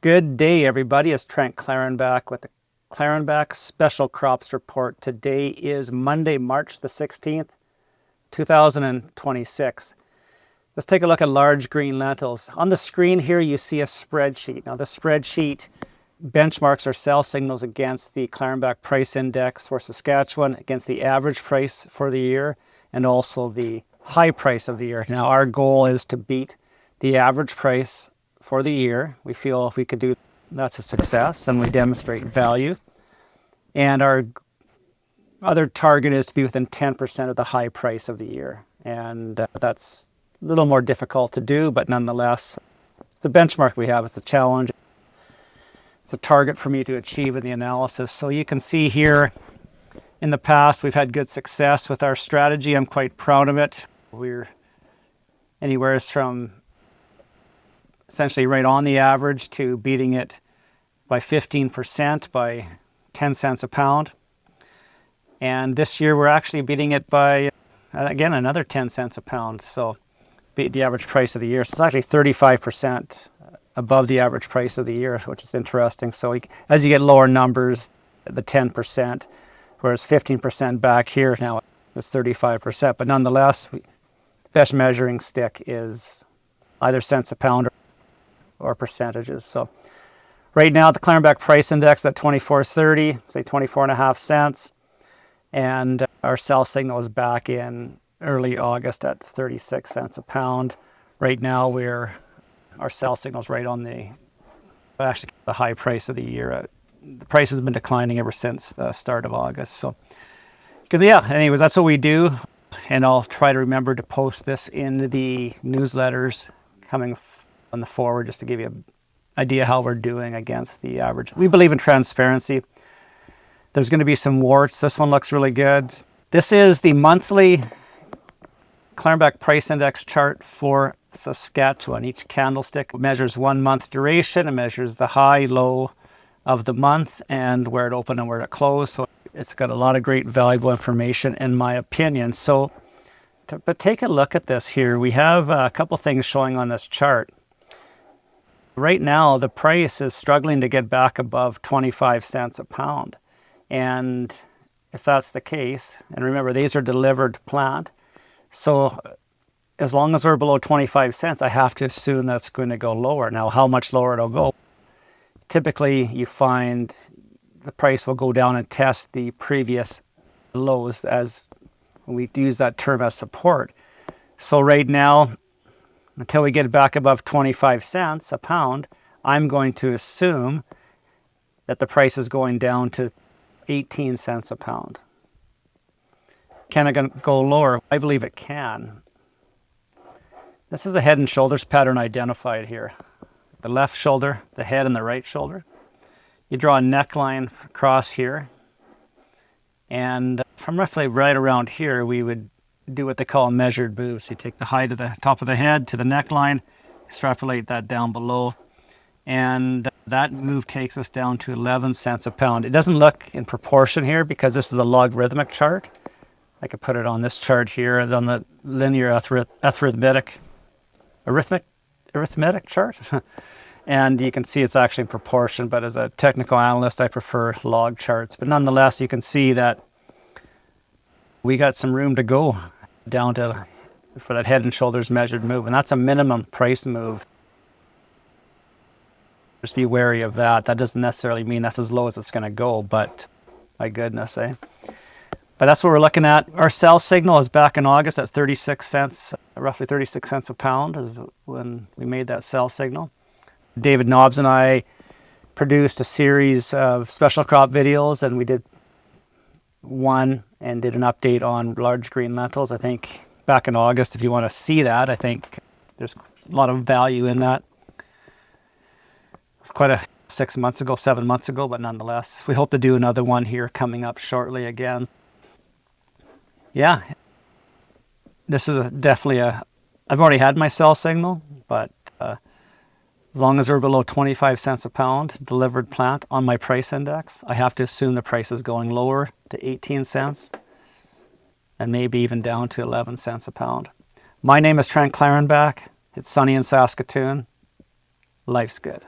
Good day, everybody. It's Trent Klarenbach with the Klarenbach Special Crops Report. Today is Monday, March the 16th, 2026. Let's take a look at large green lentils. On the screen here, you see a spreadsheet. Now, the spreadsheet benchmarks our sell signals against the Klarenbach Price Index for Saskatchewan, against the average price for the year, and also the high price of the year. Now, our goal is to beat the average price for the year. We feel if we could do that's a success and we demonstrate value. And our other target is to be within 10% of the high price of the year. And that's a little more difficult to do, but nonetheless, it's a benchmark we have. It's a challenge. It's a target for me to achieve in the analysis. So you can see here in the past, we've had good success with our strategy. I'm quite proud of it. We're anywhere from essentially right on the average to beating it by 15%, by 10 cents a pound. And this year we're actually beating it by, again, another 10 cents a pound. So beat the average price of the year. So it's actually 35% above the average price of the year, which is interesting. So as you get lower numbers, the 10%, whereas 15% back here now is 35%. But nonetheless, the best measuring stick is either cents a pound or percentages. So right now the Klarenbach Price Index at 24.30, say 24.5 cents. And our sell signal is back in early August at 36 cents a pound. Right now our sell signal is right on the high price of the year. The price has been declining ever since the start of August. So yeah, anyways, that's what we do. And I'll try to remember to post this in the newsletters coming on the forward, just to give you an idea how we're doing against the average. We believe in transparency. There's going to be some warts. This one looks really good. This is the monthly Klarenbach Price Index chart for Saskatchewan. Each candlestick measures 1 month duration. It measures the high, low of the month and where it opened and where it closed. So it's got a lot of great valuable information in my opinion. But take a look at this here. We have a couple things showing on this chart. Right now, the price is struggling to get back above 25 cents a pound. And if that's the case, and remember, these are delivered plant. So as long as we're below 25 cents, I have to assume that's going to go lower. Now, how much lower it'll go? Typically, you find the price will go down and test the previous lows, as we use that term as support. So right now, until we get back above 25 cents a pound, I'm going to assume that the price is going down to 18 cents a pound. Can it go lower? I believe it can. This is a head and shoulders pattern identified here. The left shoulder, the head, and the right shoulder. You draw a neckline across here. And from roughly right around here, we would do what they call a measured move. So you take the height of the top of the head to the neckline, extrapolate that down below, and that move takes us down to 11 cents a pound. It doesn't look in proportion here because this is a logarithmic chart. I could put it on this chart here and on the linear arithmetic chart. And you can see it's actually in proportion, but as a technical analyst, I prefer log charts. But nonetheless, you can see that we got some room to go down to for that head and shoulders measured move, and that's a minimum price move. Just be wary of that. That doesn't necessarily mean that's as low as it's going to go, but my goodness, eh? But that's what we're looking at. Our sell signal is back in August at 36 cents, roughly 36 cents a pound is when we made that sell signal. David Nobbs and I produced a series of special crop videos, and we did one and did an update on large green lentils, I think, back in August. If you want to see that, I think there's a lot of value in that. It's quite a 7 months ago, but nonetheless, we hope to do another one here coming up shortly again. Yeah, this is definitely I've already had my sell signal, but as long as we're below 25 cents a pound delivered plant on my price index, I have to assume the price is going lower to 18 cents and maybe even down to 11 cents a pound. My name is Trent Klarenbach. It's sunny in Saskatoon. Life's good.